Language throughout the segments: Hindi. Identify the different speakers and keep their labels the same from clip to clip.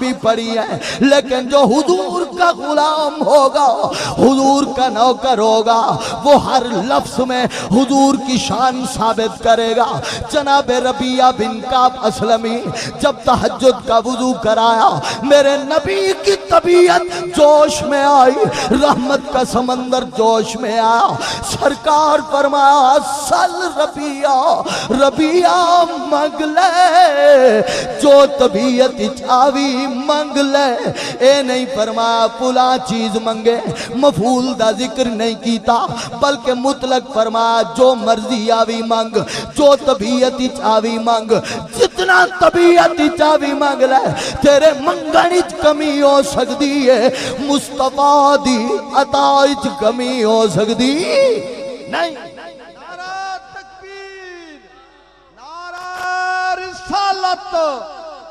Speaker 1: भी पढ़ी है, लेकिन जो हुजूर का गुलाम होगा, हुजूर का नौकर होगा, वो हर लफ्ज में हुजूर की शान साबित करेगा। जनाब रबिया बिन काब असलमी जब तहज्जुद का वुजू कराया, मेरे नबी की तबीयत जोश में आई, रहमत का समंदर जोश में आया। सरकार फरमाया सल रबिया, रबिया मंग ले जो तबीयत चावी मंग ले। ए नहीं फरमाया पुला चीज मंगे, मफूल दा जिक्र नहीं कीता, बल्कि मुतलक फरमाया जो मर्जी आवी मंग, जो तबीयत चावी मंग, जितना तबीयत चावी मंग ले। तेरे मंगण च कमी हो सकती है, मुस्तफा दी अता च कमी हो सकती नहीं।
Speaker 2: नारा तकबीर, नारा रिसालत,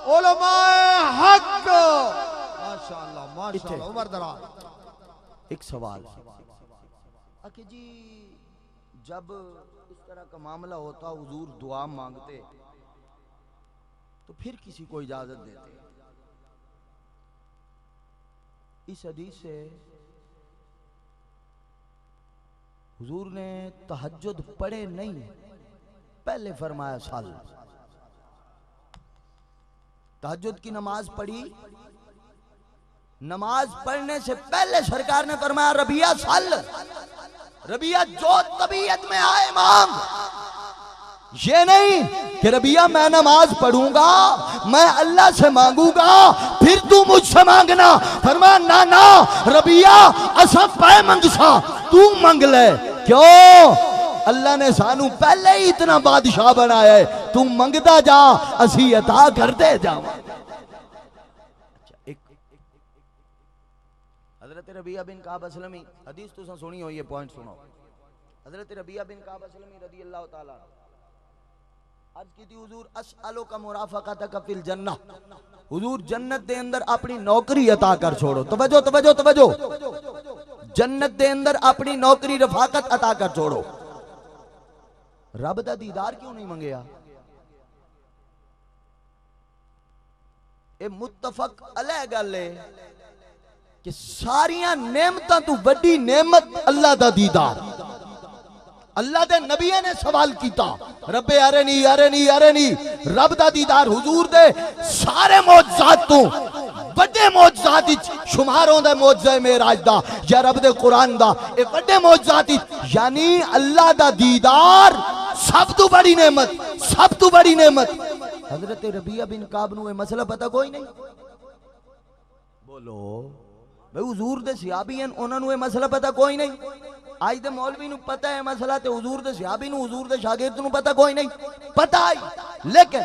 Speaker 2: उलमाए हक। माशाअल्लाह माशाअल्लाह। उमर दराज।
Speaker 1: एक सवाल आके जी, जब इस तरह का मामला होता हुजूर दुआ मांगते तो फिर किसी को इजाजत देते? इस हदीस से हुजूर ने तहज्जुद पढ़े नहीं, पहले फरमाया साल। तहज्जुद की नमाज पढ़ी, नमाज पढ़ने से पहले सरकार ने फरमाया रबिया साल, रबिया जो तबीयत में आए मांग। ये नहीं कि रबिया मैं नमाज पढ़ूंगा, मैं अल्लाह से मांगूंगा, फिर तू मुझसे मांगना। फरमाया ना ना रबिया असा पै मंगसा, तू मंग ले। क्यों? अल्लाह ने सानू पहले ही इतना बादशाह बनाया है, तू मंगता जा, असी अता करते जावा। हजरत रबिया बिन काब असलमी हदीस तुसा सुनी हो, ये पॉइंट सुनो। हजरत रबिया बिन काब असलमी रदी अल्लाह ताला अर्ज की थी हुजूर असअलु का मुराफक़तक फिल जन्नह, हुजूर जन्नत दे अंदर अपनी नौकरी अता कर छोड़ो। तवज्जो तवज्जो तवज्जो, जन्नत दे अंदर अपनी नौकरी रफाकत अता कर छोड़ो। रब दा दीदार क्यों नहीं मंगया? ए मुत्तफक अलह गल है कि सारियां नेमतां तू वड्डी नेमत अल्लाह दा दीदार। अल्लाह दे नबिया ने सवाल किया, रब्बे अरनी अरनी अरनी, रब दा दीदार। हुजूर दे सारे मौजज़ात तो बड़े मौजज़ात विच शुमार होंदा मौजज़ा मेराज दा या रब दे कुरान दा, ए बड़े मौजज़ात विच, यानी अल्लाह दा दीदार सब तो बड़ी नेमत, सब तो बड़ी नेमत। हजरत रबिया बिन काब नू मसला पता कोई नहीं। बोलो भाई हुजूर दे सहाबी हैं, उन्हां नू मसला पता कोई नहीं। आज दे मौलवी नू पता है मसला, ते हुजूर दे सहाबी नू, हुजूर दे शागिर्द नू पता कोई नहीं। पता है लेकिन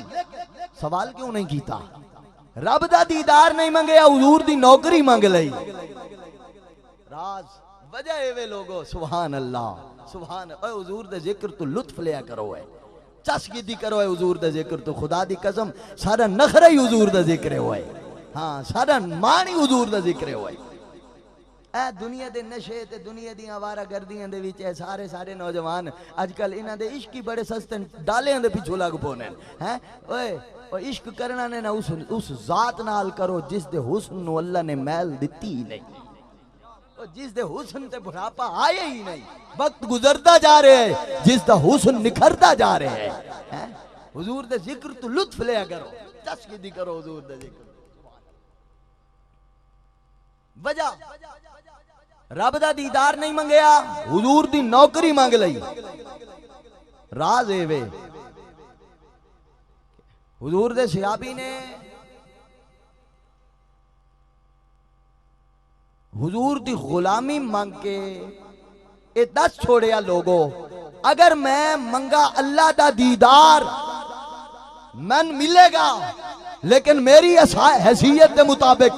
Speaker 1: सवाल क्यों नहीं कीता? रब दा दीदार नहीं मंगया, हुजूर दी नौकरी मंग लई। राज वजह एवे लोगो, सुभान अल्लाह सुभान। ओए हुजूर दे जिक्र तो लुत्फ लिया करो है, चसगिदी करो है हुजूर दे जिक्र तो, खुदा दी कसम सारा नखरा ही हुजूर दा जिक्र होए। हाँ सारा मान ही हुजूर दा जिक्र होए। ए दुनिया दे नशे ते दुनिया दी आवारा गर्दियां दे विच सारे सारे नौजवान अजकल इन्हां दे इश्क ही बड़े सस्ते डालियां दे पिछू लग पौने हैं। ओए और इश्क करना ने ना उस जात नाल करो जिस दे हुस्न नू अल्लाह ने मैल दिती ही नहीं, और जिस दे हुस्न ते बुढ़ापा आए ही नहीं, वक्त गुजरता जा रहे है, जिस दा हुस्न निखरता जा रहे है। हुजूर दे जिक्र तो लुत्फ लिया करो, तस्कीदी करो हुजूर दे जिक्र। वजह रब दा दीदार नहीं मंगया, हुजूर दी नौकरी मांग लई। राज एवे हुजूर दे सहाबी ने हुजूर दी गुलामी मांग के ए दस छोड़िया लोगो, अगर मैं मंगा अल्लाह दा दीदार मन मिलेगा, लेकिन मेरी हैसियत के मुताबिक,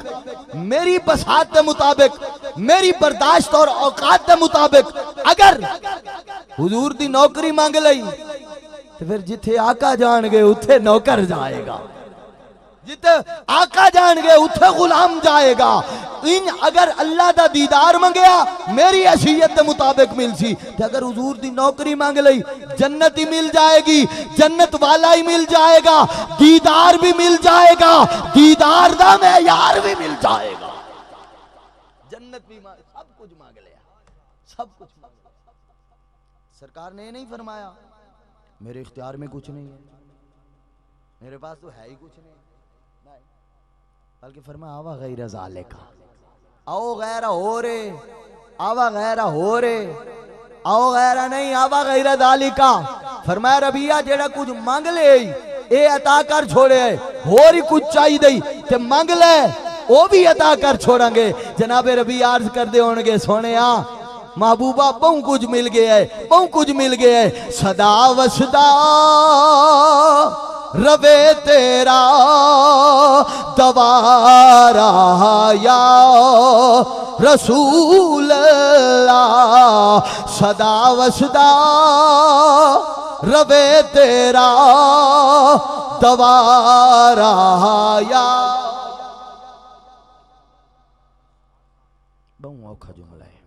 Speaker 1: मेरी बसात के मुताबिक, मेरी बर्दाश्त और औकात के मुताबिक अगर हुजूर दी नौकरी मांग लई, तो फिर जिथे आका जाएंगे उथे नौकर जाएगा, जिथे आका जाएंगे उथे गुलाम जाएगा। इन अगर अल्लाह दा दीदार मंगया मेरी हैसियत के मुताबिक मिल सी, अगर हुजूर दी नौकरी मांग लई जन्नत ही मिल जाएगी, जन्नत वाला ही मिल जाएगा, दीदार भी मिल जाएगा, दीदार दा मेयार भी मिल जाएगा, जन्नत भी सब कुछ मांग लिया, सब कुछ मांग लिया। सरकार ने नहीं फरमाया मेरे इख्तियार में कुछ नहीं है, मेरे पास तो है ही कुछ नहीं, बल्कि फरमाया आवा गैर ज़ालिका, आओ गैरा हो रे, आवा गैरा हो रे, आओ गैरा नहीं आवा गैर ज़ालिका। फरमाया रबिया जेड़ा कुछ मांग ले ए अता कर छोड़े, होर ही कुछ चाहिए ते मांग ले वो भी अता कर छोड़ांगे। जनाबे रबी अर्ज कर दे होंगे सोने महबूबा बहु कुछ मिल गया है, बहु कुछ मिल गया है, सदा वसदा रवे तेरा दवारा या रसूल अल्लाह, सदा वसदा रवे तेरा दवारा या। बहु औखा जुमला है,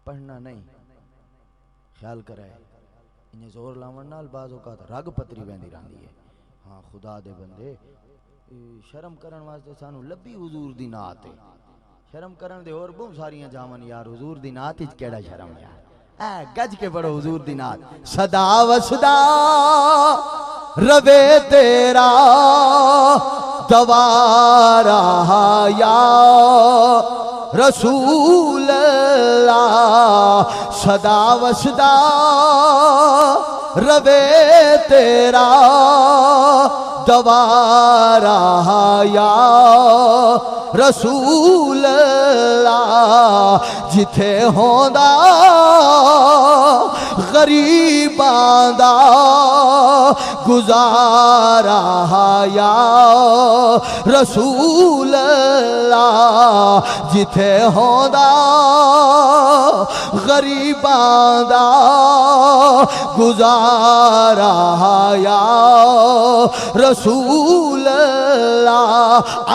Speaker 1: पढ़ना नहीं, ख्याल करे इन्हें जोर लावन नाल बाज़ औकात रग पतरी वेंदी रहंदी है। हाँ खुदा दे बंदे शर्म करन वास्ते सानू लब्बी हुजूर दी नात है, शर्म करन दे और बहुत सारियां जावन यार, हुजूर दी नात विच केड़ा शर्म यार, ऐ गज के पढ़ो हुजूर दी नात। सदा वसदा रवे तेरा दवारा या रसूल अल्लाह, सदा वसदा रवे तेरा दवारा या रसूल अल्लाह, जिथे होंदा गरीबां दा गुजारा या रसूल अल्लाह, जिथे होंदा गरीबां दा गुजारा या रसूल अल्लाह।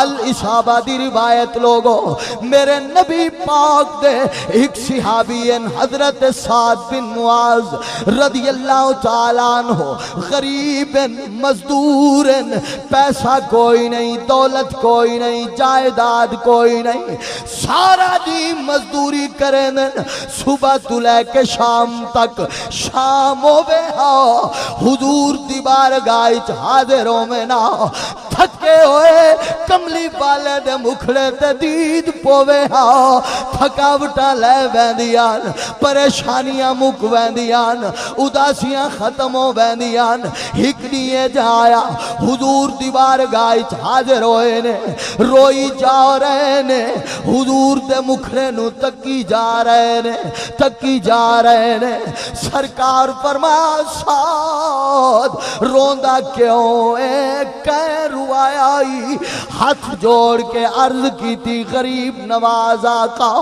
Speaker 1: अल इसाबा दी रिवायत लोगो मेरे नबी पाक दे एक सहाबीन हजरत साद बिन मुआज रदियल्लाहु ताला अन्हु, गरीबन मजदूरन, पैसा कोई नहीं, दौलत कोई नहीं, जायदाद कोई नहीं, सारा दी मजदूरी करें सुबह तो लेके शाम तक, शाम होवे हुजूर दी बारगाह च हाजिर होवे ना, थके होए कमली वाले दे मुखड़े ते दीद पोवे थकावटा लै वैंदियां, परेशानियां मुक वैंदियां, उदासियां खत्म हो वैंदियां। हिकड़िए जाया हुजूर दी बारगाह च हाजिर होए ने, रोई जा रहे ने, हुजूर दे मुखड़े नू तकी जा रहे ने, तकी जा रहे ने। सरकार फरमाया साद रोंदा क्यों है, कै रुआया, हाथ जोड़ के अर्ज की थी गरीब नवाजा का,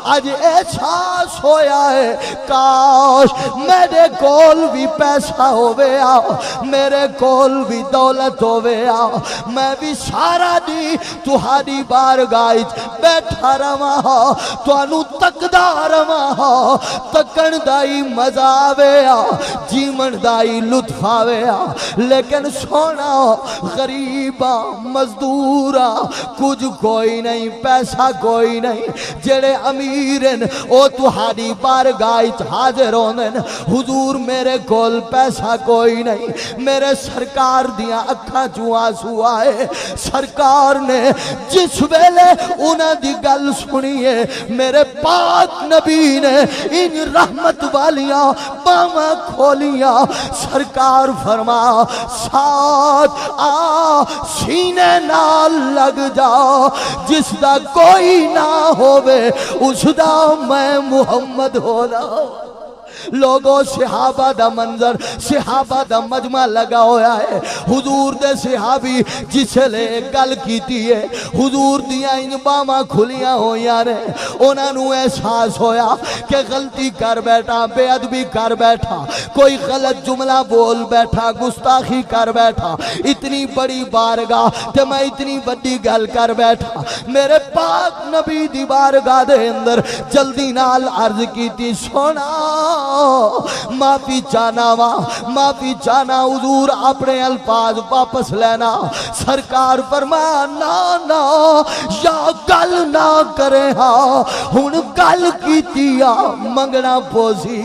Speaker 1: आज एहसास होया है काश मेरे कोल भी पैसा होवे आ, मेरे कोल भी दौलत होवे आ, मैं भी सारा दी तुहारी बारगाह बैठा रवा, तुहानू तकदा रवा, तकन दा ही मजा आवे आ, जीवन दा ही लुत्फ आवे आ। लेकिन सोना गरीबा मजदूरा कुछ कोई नहीं, पैसा कोई नहीं, जेड़े अमीर ओ तुहारी बारगाह हाजिर होंदे, हुजूर मेरे कोल पैसा कोई नहीं, मेरे सरकार दिया अखां चों आंसू आए। सरकार ने जिस वेले उन्हां दी गल सुनी है, मेरे पाक नबी ने इन रहमत वालियां बावां खोलियां। सरकार फरमा साथ आ सीने नाल लग जा, जिसदा कोई ना होवे उसदा मैं मुहम्मद होना। लोगो सहाबा दा मंजर सहाबा दा मजमा लगा होया है। हुजूर दे सहाबी जिसले गल कीती है हुजूर दियां इन बावां खुलियां होइयां ने उन्होंने एहसास होया कि गलती कर बैठा बेअदबी कर बैठा कोई गलत जुमला बोल बैठा गुस्ताखी कर बैठा इतनी बड़ी बारगाह ते मैं इतनी बड़ी गल कर बैठा। मेरे पाक नबी दी बारगाह दे अंदर जल्दी नाल अर्ज कीती सोना माफी चाहना वा माफी चाहना हुजूर अपने अल्फाज वापस लेना। सरकार फरमाया ना ना या गल ना करे हाँ हुन गल कीती आ मंगना पोसी।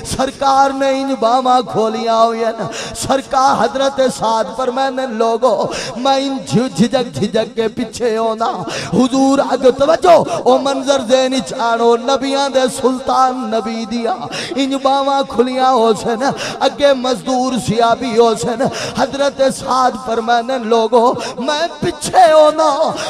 Speaker 1: सरकार ने इन बावां खोलिया हुई न सरकार हजरत साद फरमाने लोगो मैं इन झिझक झिझक के पीछे होना हुजूर अग तवज्जो ओ मंजर देनी चाणो नबियां दे सुल्तान नबी दिया इन बावां खुलियां हो सन अगे मजदूर सियाबी हो सन। हजरत साद फरमाने लोगो मैं पीछे होना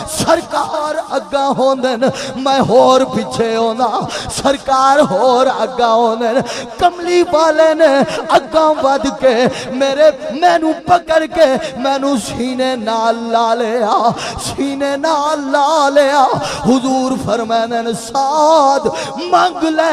Speaker 1: सरकार अग्गा होंदन मैं होर पीछे होना सरकार होर अग्गा होंदन। कमली वाले ने अग्गा वध के मेरे मैनू पकड़ के मैनू सीने नाल ला लिया सीने नाल ला लिया। हुजूर फरमाने साद मंग ले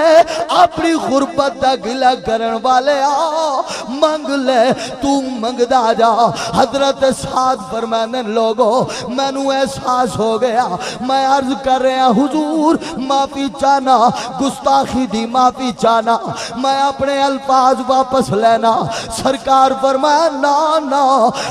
Speaker 1: अपनी गुरबत दा गिला करन वाले आ मंग ले तू मंगदा जा। हजरत साद फरमाने लोगो मैनू एहसास हो गया मैं अर्ज कर रहा हुजूर माफी चाहना गुस्ताखी दी माफी चाहना मैं अपने अल्फाज वापस लेना। सरकार फरमाया ना ना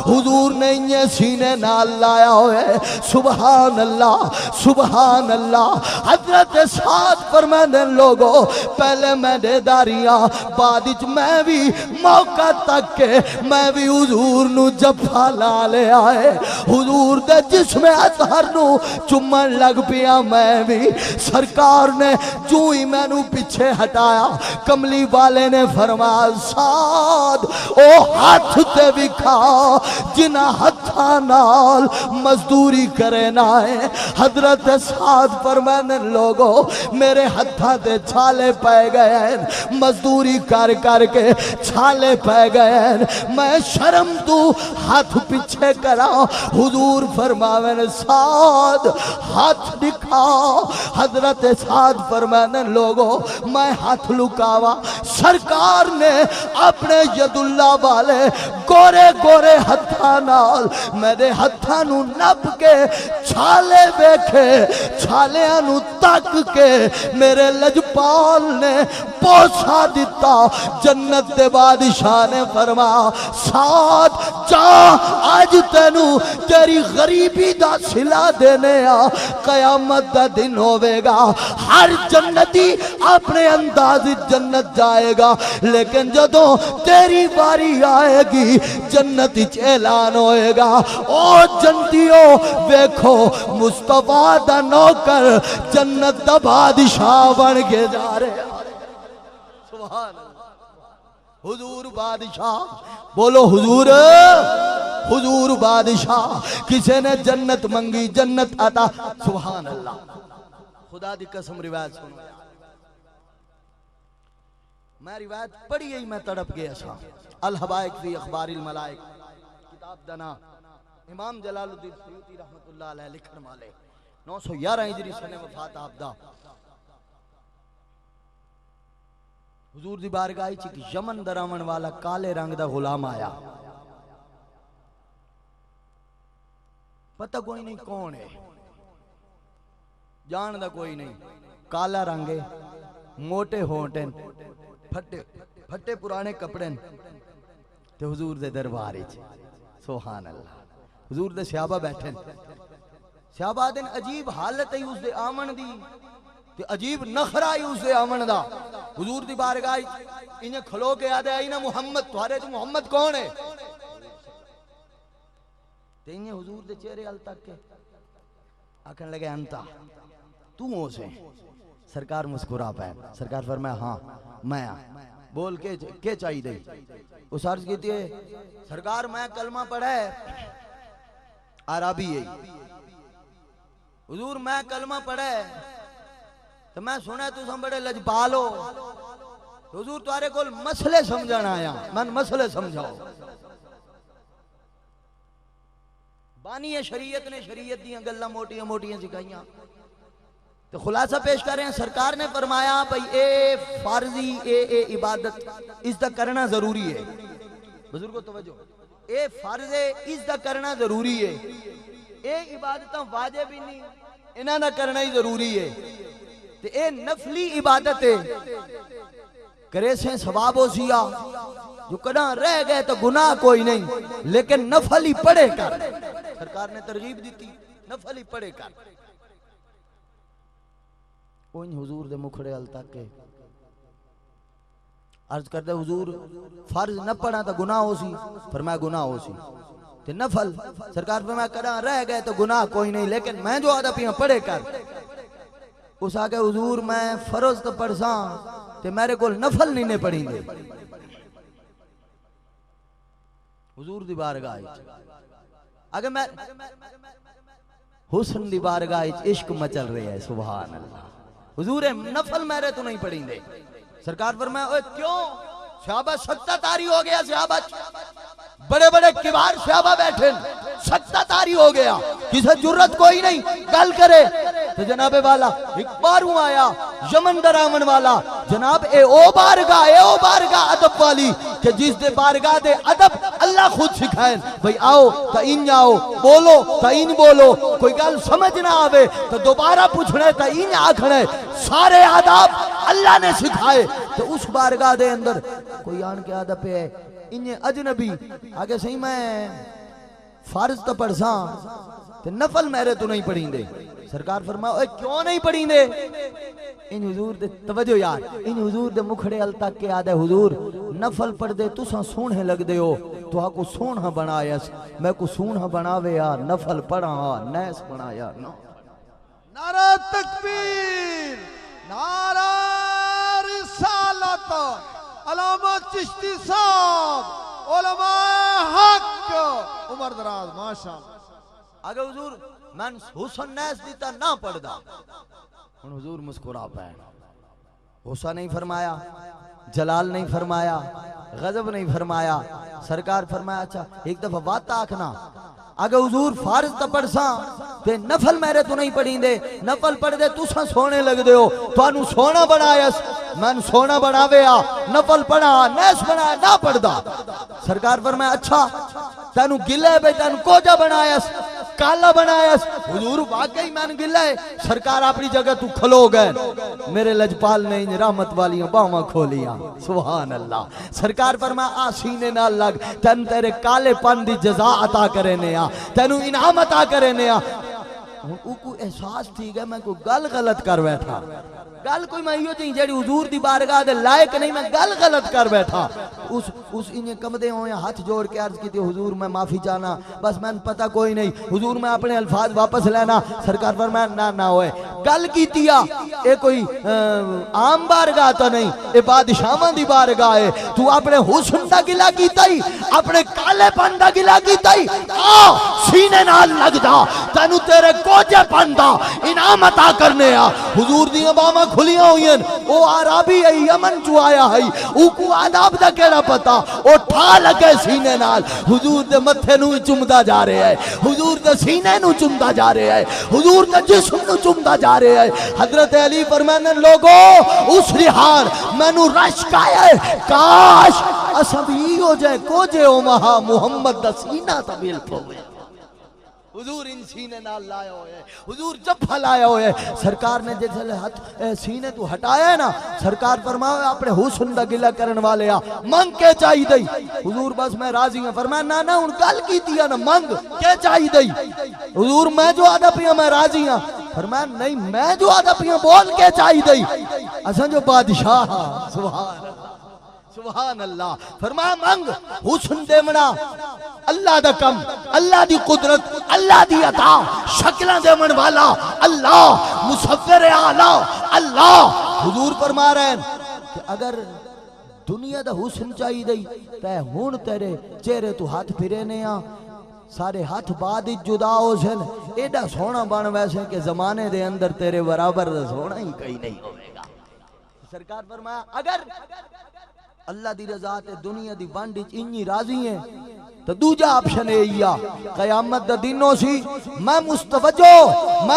Speaker 1: हुजूर ने ये सीने नाल लाया हुए सुभान अल्लाह सुभान अल्लाह। हजरत साद फरमाने लोगो पहले मैं देदारियां बाद मैं भी मौका तक के मैं भी हुजूर नु जफा ला ले आए हुजूर दे जिस्म अतहर नु चुम्मन लग पिया मैं भी। सरकार ने जो ही मैनू पीछे हटाया कमली वाले ने फरमाया साद ओ हाथ ते विखा जिन्हां हत्थां नाल मजदूरी करे ना है। हजरत साद फरमाने लोगो मेरे हत्थां ते छाले पै गए हैं मजदूरी कर करके छाले पै गए हैं मैं शर्म तू हाथ पीछे करा। हुजूर फरमावे साद हाथ दिखा। हजरत साद फरमाने लोगो मैं हाथ लुकावा सरकार ने अपने यदुल्ला वाले गोरे गोरे हत्था नाल मेरे हत्था नु नप के छाले वेखे छालियां नु तक के मेरे लजपाल ने पोसा दिता। जन्नत दे बादशाह ने फरमा साद जा आज तेनू तेरी गरीबी दा सिला देने आ कयामत दा दिन होवेगा हर जन्नती अपने अंदाज जन्नत जाएगा लेकिन जदों तेरी बारी आएगी जन्नत च ऐलान होएगा ओ जन्नतियो वेखो मुस्तफा दा नौकर जन्नत दा बादशाह बन के जा रहे। सुभान हुजूर बादशाह बोलो हुजूर हुजूर बादशाह किसी ने जन्नत मंगी जन्नत अता। सुभान अल्लाह खुदा दी कसम रिवायत सुनो मैं रिवायत पढ़ी ही मैं तड़प गया था। अल हवाइक फी अखबारिल मलाइक किताब दना इमाम जलालुद्दीन सयूती रहमतुल्लाह अलैह लिखण वाले 911 हिजरी सने वफात आपदा। हुजूर दी बारगाह च एक यमन दरावण वाला काले रंग दा गुलाम आया पता कोई नहीं कौन है जानदा कोई नहीं काला रंग है मोटे होंठ हैं फटे फटे पुराने कपड़े ते हुजूर दे दरबार च सुभान अल्लाह हुजूर दे सहाबा बैठे सहाबा दिन अजीब हालत है उसदे आमन दी ते अजीब नखरा ही उसदे आमन दा। हुजूर दी बारगाह इन्हें खलो के आदे आई ना मुहम्मद तुम्हारे च मुहम्मद कौन है ते इन्हें हुजूर दे चेहरे अल तक के आखन लगे अंता तू हो से। सरकार मुस्कुरा पाए सरकार फरमाया हाँ मैं बोल के चाहिए उस अर्ज की थी सरकार मैं कलमा पढ़ा है अरबी है हुजूर मैं कलमा पढ़ा है तो मैं सुना तुम बड़े लजपाल हो हुजूर तुम्हारे को मसले समझण आया, मन मसले समझाओ। बानी शरीयत ने शरीयत दी गल्लां मोटियां मोटियां सिखाइयां। तो खुलासा पेश कर रहे हैं, सरकार ने फरमाया भाई ए फारजी ए इबादत इसदा करना जरूरी है। बुजुर्गो तवज्जो, ए फर्ज है इसदा करना जरूरी है। ए इबादत वाजिब ही नहीं, इन्हां दा करना ही जरूरी है। ते ए नफली इबादत है, करे से सवाब हो सिया, जो कदा रह गए तो गुनाह कोई नहीं, लेकिन नफल ही पढ़े कर। सरकार ने तरगीब दी थी, नफल ही पढ़े कर। कोई हुजूर दे मुखड़े अल तक के अर्ज करते हुजूर फर्ज न पढ़ा तो गुनाह हो सी, फरमाया गुनाह हो सी। ते नफल सरकार फरमाया कदा रह गए तो गुनाह कोई नहीं, लेकिन मैं जो आदा पिया पढ़े कर। उस आके हुजूर मैं फर्ज तो पढ़सा ते मेरे को नफल नहीं ने पढ़ी दे। हुजूर दी बारगाह अगर मैं हुस्न दी बारगाह इश्क मचल रहा है, सुभान अल्लाह। हुजूर नफल मेरे तो नहीं पढ़ी दे। सरकार फरमाया ओए क्यों? सहाबा सत्ता तारी हो गया, सहाबा बड़े बड़े किबार सहाबा बैठे, सत्ता तारी हो गया, किसे जुर्रत कोई नहीं गल करे। तो जनाबे वाला एक बारू आया यमन दरामन वाला, जनाब ए ओ बारगाह अदब वाली कि जिस दे बारगाह दे अदब अल्लाह खुद सिखाए। भाई आओ तो इन आओ, बोलो तो इन बोलो, कोई गल समझ ना आवे तो दोबारा पूछने तो इन आखने, सारे आदाब अल्लाह ने सिखाए। तो उस बारगाह दे अंदर कोई आन के आदब पे है इन अजनबी आगे सही मैं फर्ज तो पढ़सा ते नफल मेरे तो नहीं पढ़ी दे। सरकार फरमाओ क्यों नहीं पढ़ी दे? इन हुजूर दे तवज्जो यार, इन हुजूर दे मुखड़े अल तक के आदे हुजूर नफल पढ़ दे तुसा सोहने लग दे हो, तो आको सोहना बनाया, मैं को सोहना बनावे यार नफल पढ़ा नैस बनाया।
Speaker 2: नारा तकबीर, नारा रिसालत, अलामा चिश्ती साहब, उलमाए हक, उमर दराज माशाअल्लाह।
Speaker 1: आगे हुजूर मैं हुसन नैस दीता ना पढ़दा, हुन हुजूर मुस्कुरा पाए। गुस्सा नहीं फरमाया, जलाल नहीं फरमाया, गजब नहीं फरमाया। सरकार फरमाया अच्छा एक दफा बात आखना, अगर हुजूर फारज तो पढ़सा ते नफल मेरे तो नहीं पढ़ी दे, नफल पढ़ दे तुसा सोने लग दे हो, थानू सोना बनाया, मैं सोना बनावे आ, नफल पढ़ा नैस बनाया ना पढ़दा। सरकार फरमाया अच्छा तेनू गिला है, तेनू कोजा बनाया, काला बनाया। हुजूर वाकई मैंने गिला है। सरकार अपनी जगह तू खलो गए, मेरे लजपाल ने इन रहमत वालियां बावां खोलियां, सुभान अल्लाह। सरकार फरमाया आ सीने नाल लग, तेन तेरे कालेपन दी जजा अता करे ने आ, तेनू इनाम अता करे ने आ। उनको एहसास थी गया मैं कोई गल गलत कर बैठा, गल कोई मैं यो जी जेड़ी हुजूर दी बारगाह दे लायक नहीं, मैं गल गलत कर बैठा। उस इन्हें कमदे हो या हाथ जोड़ के अर्ज की हुजूर मैं माफी चाहना, बस मैंने पता कोई नहीं, हुजूर मैं अपने अल्फाज वापस लेना। सरकार फरमाया ना ना होए गल कीतिया, ए कोई आम बारगाह तो नहीं, ए बादशाहां दी बारगाह है। तू अपने हुस्न दा गिला कीता ही, अपने कालेपन दा गिला कीता ही, आ सीने नाल लग जा, तेनू तेरे कोजे पंदा इनाम अता करने आ। हुजूर दी बावां खुलियां हुई, ओ आराबी है यमन चो आया है, उको आदाब दा केड़ा पता, ओ ठा लगे सीने नाल हुजूर दे मथे नू चुमदा जा रहा है, हुजूर दे सीने नू चुमदा जा रहा है, हुजूर दे जिस्म नू चुमदा जा रहा है। हजरत अली फरमाने लोगो उस रिहार मैनू रश काए, काश असबी हो जाए कोजे ओ महा मुहम्मद दा सीना तबील पवे। हुजूर इन सीने नाल लाया होया, हुजूर जफ्फा लाया होया। सरकार ने जैसे हाथ सीने तू हटाया है ना, सरकार फरमाओ अपने हुस्न दा गिला करन वाले आ मंग के चाहिए दई। हुजूर बस मैं राजी हां। फरमाया ना ना हुन गल कीती है ना, मंग के चाहिए दई। हुजूर मैं जो आदा पिया मैं राजी हां। फरमाया नहीं मैं जो आदा पिया बोल के चाहिए दई, असा जो बादशाह सुभान सुभान अल्लाह। फरमाया मंग हुस्न देवना अल्लाह दा कम, अल्लाह दी कुदरत, अल्लाह दी अता, शक्लां देवन वाला अल्लाह, मुसव्विर आला अल्लाह। हुजूर फरमा रहे हैं कि अगर दुनिया दा हुस्न चाहिए दई ते हुन तेरे चेहरे तू हाथ फिरे ने आ, सारे हाथ बाद जुदा हो सन, एडा सोहना बन वैसे कि जमाने दे अंदर तेरे बराबर दा सोहना ही कहीं नहीं होवेगा। सरकार फरमाया अगर अल्लाह दी रजा ते दुनिया दी वंड विच इंजी राजी है तो दूजा ऑप्शन है या कयामत दा दिन हो सी मैं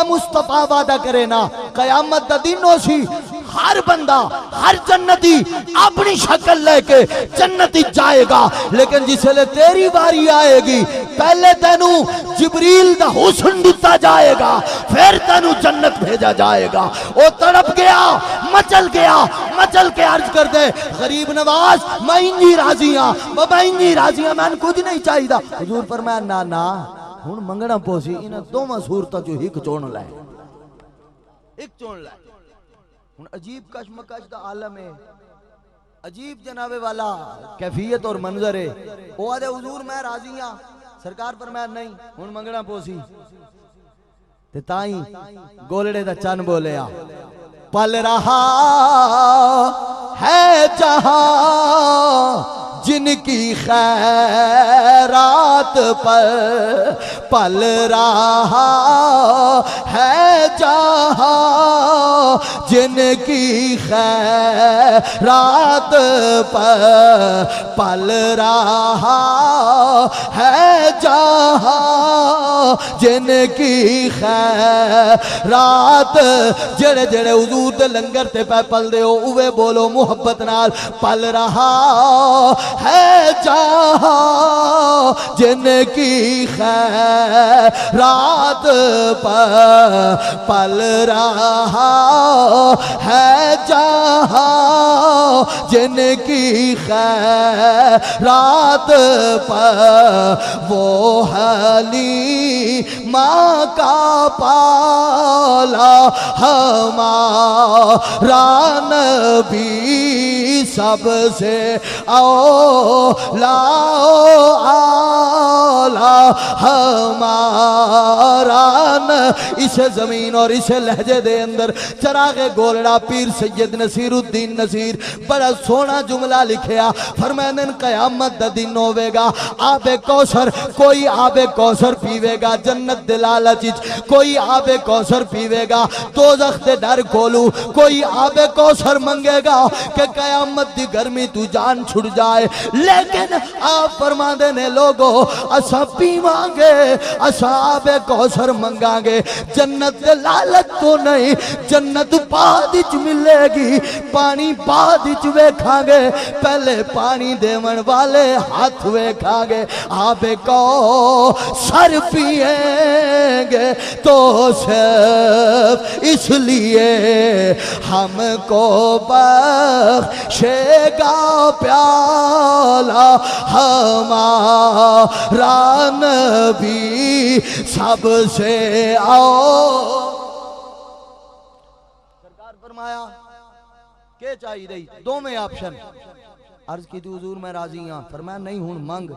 Speaker 1: मुस्तफा वादा करे ना कयामत दा दिन हो सी हर बंदा हर जन्नती अपनी शक्ल लेके जन्नती जाएगा, लेकिन जिसले तेरी बारी आएगी पहले तेनू जिब्रील दा हुस्न दिता जाएगा, फिर तेनू जन्नत भेजा जाएगा। वो तड़प गया, मचल के अर्ज कर दे गरीब नवाज मैं इंजी राजी हाँ, बाबा इंजी राजी हाँ, मैं कुछ नहीं चाहिए। हुजूर फरमाया ना ना हुण मंगना पोसी इन्हां दोवां सूरतां चों हिक चुन लै, एक चुन लै। हुण अजीब कशमकश दा आलम है, अजीब जनाबे वाला कैफियत और मंजर है। वो आदे हुजूर मैं राजी हाँ, सरकार फरमाया नहीं हुण मंगना पोसी ते ताई गोलड़े दा चन बोलिया पल रहा है जहां जिनकी खैरात पर पल रहा है जहां जिनकी खैरात पर पल रहा है जहां जिनकी खैरात जेड़े जेड़े हुजूर दे लंगर ते पै पल दे हो उवे बोलो मुहब्बत नाल पल रहा है जहां जिनकी खैरात पर पल रहा है जहां जिनकी खैरात पर वो हलीमा का पाला हमारा नबी सबसे आला हमारा न। इस जमीन और इस लहजे दे अंदर चरागे गोलड़ा पीर सैयद नसीरुद्दीन नसीर बड़ा सोना जुमला लिखया, फरमाने कयामत दा दिन होवेगा आबे कौसर कोई आबे कौसर पीवेगा जन्नत दे लालच विच, कोई आबे कौसर पीवेगा दोज़ख दे डर कोलू, कोई आबे कौसर मंगेगा कि कयामत दी गर्मी तू जान छुड़ जाए। लेकिन आप फरमाते ने लोगो असा पीवांगे असा आबे कौसर मंगांगे, जन्नत दे लालच तो नहीं, जन्नत बाद विच मिलेगी, पानी बाद विच वेखांगे, पहले पानी देवन वाले हाथ वेखांगे। आबे कौसर पिएंगे तो सिर्फ इसलिए हमको बख्शेगा प्याला हमारा नबी सबसे सरकार फरमाया के चाहिए दो में ऑप्शन। अर्ज की थी हुजूर मैं राजी हाँ, फरमाया नहीं हुण मंग।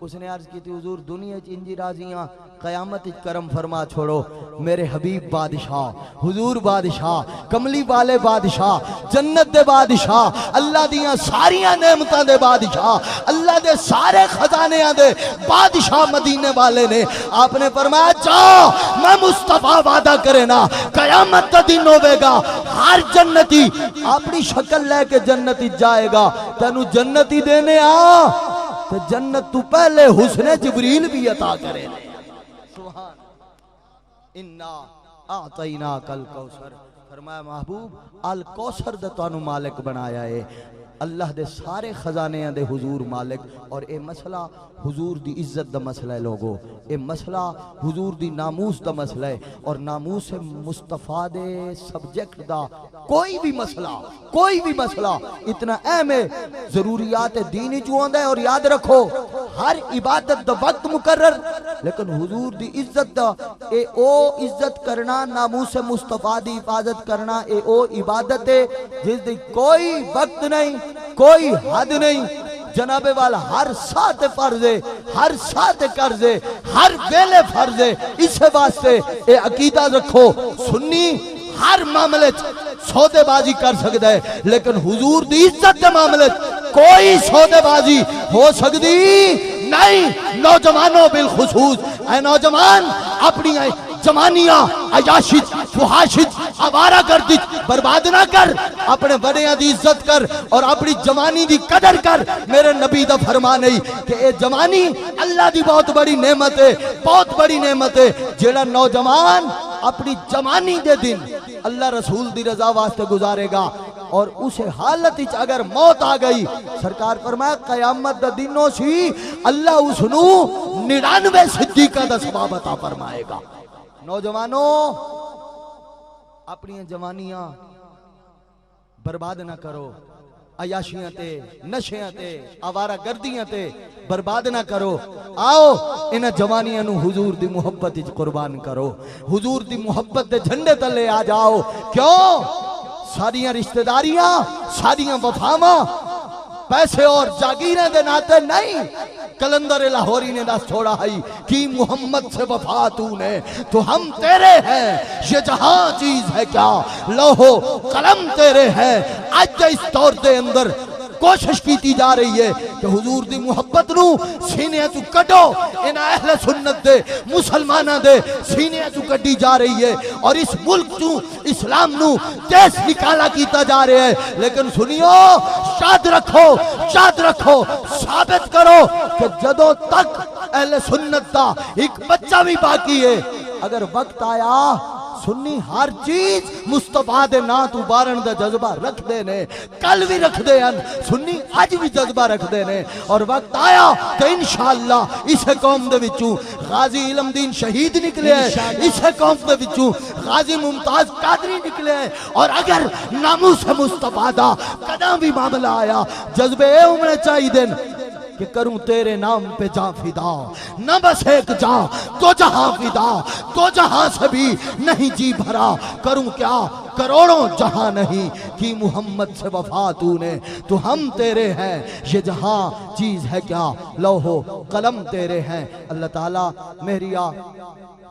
Speaker 1: उसने अर्ज की थी हुजूर दुनिया इंजी राजी हाँ, कयामत करम फरमा छोड़ो। मेरे हबीब बादशाह हुजूर बादशाह कमली वाले बादशाह जन्नत दे बादशाह अल्लाह दियां सारियां नेमतां दे बादशाह अल्लाह दे सारे खजानियां दे बादशाह मदीने वाले ने आपने फरमाया जाओ मैं मुस्तफा वादा करे ना कयामत का दिन होवेगा हर जन्नती अपनी शक्ल लेके जन्नती जाएगा, तेनू जन्नती देने आ तो जन्नत तू पहले हुस्ने जिब्रील भी अता करे। सुभान इन्ना आतैना कल कौसर, फरमाया महबूब अल कौसर दा तानू मालिक बनाया है, अल्लाह दे सारे खजाने दे हुजूर मालिक। और ये मसला हुजूर दी इज्जत दा मसला है लोगो, ये मसला हुजूर दी नामूस दा मसला है। और नामूस मुस्तफा दे सब्जेक्ट दा कोई भी मसला इतना अहम है, जरूरियात दीन चो आंदा है। और याद रखो हर इबादत दा वक्त मुकर्रर, लेकिन हुजूर दी इज्जत दा ए ओ इज्जत करना, नामूस मुस्तफा दी हिफाजत करना ए ओ इबादत है जिस दी कोई वक्त नहीं कोई हद नहीं। जनाबे वाला हर साथ फर्ज है, हर साथ कर्ज है, हर वेले फर्ज है। इस वास्ते ए अकीदा रखो सुन्नी हर मामले सौदेबाजी कर सकता है, लेकिन हुजूर दी इज्जत के मामले कोई सौदेबाजी हो सकती नहीं। नौजवानों बिलखुसूस ऐ नौजवान अपनी जमानिया अयाशित फुहाशित आवारा गर्दी बर्बाद ना कर, अपने बड़ियां दी इज्जत कर और अपनी जवानी दी कदर कर। मेरे नबी दा फरमान है कि ये जवानी अल्लाह दी बहुत बड़ी नेमत है, बहुत बड़ी नेमत है। जेड़ा नौजवान अपनी जवानी दे दिन अल्लाह रसूल दी रजा वास्ते गुजारेगा और उस हालत विच अगर मौत आ गई, सरकार फरमाया कयामत दा दिन सी अल्लाह उसनू 99 सिद्दीका दा सवाब अता फरमाएगा। नौजवानों अपनी जवानियां बर्बाद ना करो, अयाशियां ते नशियां ते आवारा गर्दियां ते बर्बाद ना करो। आओ इन जवानियां नू हुजूर दी मुहब्बत विच कुर्बान करो, हुजूर दी मुहब्बत दे झंडे तले आ जाओ। क्यों? सारियां रिश्तेदारियां, सारियां वफावां पैसे और जागीरें दे नाते नहीं। कलंदर लाहौरी ने दस छोड़ा है कि मोहम्मद से वफा तूने तो हम तेरे हैं, ये जहां चीज है क्या लोहो कलम तेरे हैं। आज इस दौर के अंदर कोशिश की जा रही है कि हुजूर दी मुहब्बत नू सीने चू कटो, इन अहले सुन्नत दे मुसलमाना दे सीने चू कटी जा रही है और इस मुल्क चू इस्लाम नू देश निकाला कीता जा रहा है। लेकिन सुनियो, याद रखो, याद रखो, साबित करो कि जदों तक अहले सुन्नत दा एक बच्चा भी बाकी है, अगर वक्त आया सुन्नी हर चीज मुस्तफा दे ना तू बारण दा जज्बा रखदे ने, कल भी रखदे हैं, सुन्नी आज भी जज्बा रखदे ने। और वक्त आया तो इंशाअल्लाह इस कौम दे विचों गाजी इल्मदीन शहीद निकले, इस कौम दे विचों गाजी मुमताज कादरी निकले। और अगर नामूस मुस्तफा दा कदा भी मामला आया, जज्बे उमड़े चाहिए कि करूं तेरे नाम पे जा फिदा, न बस एक जा तो जहां फिदा, तो जहां से भी नहीं जी भरा। करूं क्या करोड़ों जहां नहीं कि मोहम्मद से वफा तूने तो हम तेरे हैं, ये जहां चीज है क्या लौहो कलम तेरे हैं। अल्लाह ताला मेहरिया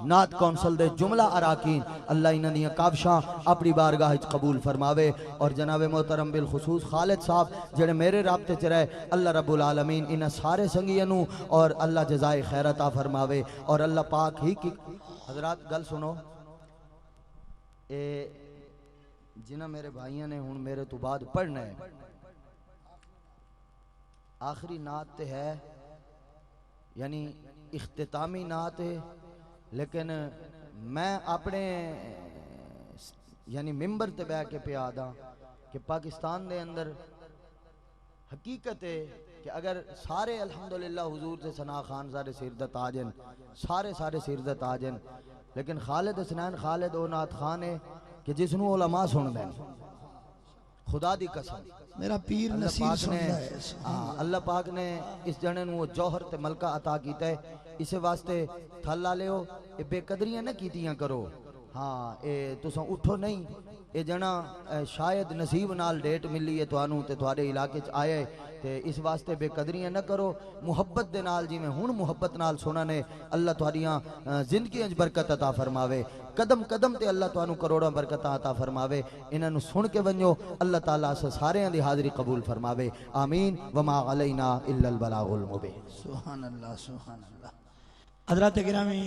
Speaker 1: नात कौंसल दे जुमला अराकीन अल्लाह इन्हां दियां काविशां अपनी बारगाह च कबूल फरमावे। और जनाब मोहतरम बिल खुसूस खालिद साहब जेड़े मेरे राबते च रहे, अल्लाह रब्बुल आलमीन इन्हां सारे संगियां नू और अल्लाह जज़ाए खैर अता फरमावे। और अल्लाह पाक ही की हजरात गल सुनो, ए जिन्हां मेरे भाइयों ने हुण मेरे तो बाद पढ़ना है, आखिरी नात ते है यानी इख्तितामी नात है, लेकिन मैं अपने यानी मिंबर ते बह के पे आदा कि पाकिस्तान दे अंदर हकीकत है कि अगर सारे अल्हम्दुलिल्लाह हुजूर से सना खान सारे सिरदत ताजन, सारे सिरदत ताजन, लेकिन खालिद हसनैन खालिद ओ नात खान है कि जिसनू उलमा सुन दें, खुदा दी कसम
Speaker 3: मेरा पीर नसीर सुनदा है।
Speaker 1: हाँ, अल्लाह पाक ने इस जने नू जौहर ते मलका अता कीता है, इस वास्ते थल्ला लियो, ये बेकदरियां ना कीतियां करो। हाँ, ये तुसां उठो नहीं, ये जना शायद नसीब नाल डेट मिली है तुहानू ते तुहाडे इलाके च आए ते इस वास्ते बेकदरियां ना करो। मुहब्बत दे नाल जिवें हुण मुहब्बत नाल सुना ने, अल्लाह तुहाडियां जिंदगियां च बरकत अता फरमावे। कदम कदम ते अल्लाह तुहानू करोड़ां बरकत अता फरमावे। इन्हां नू सुन के वञो, अल्लाह ताला सारियां दी हाज़री कबूल फरमावे। आमीन। वमा अलैना इल्लल बलागुल मुबीन।
Speaker 3: सुभान अल्लाह, सुभान अल्लाह। हज़रात गिरामी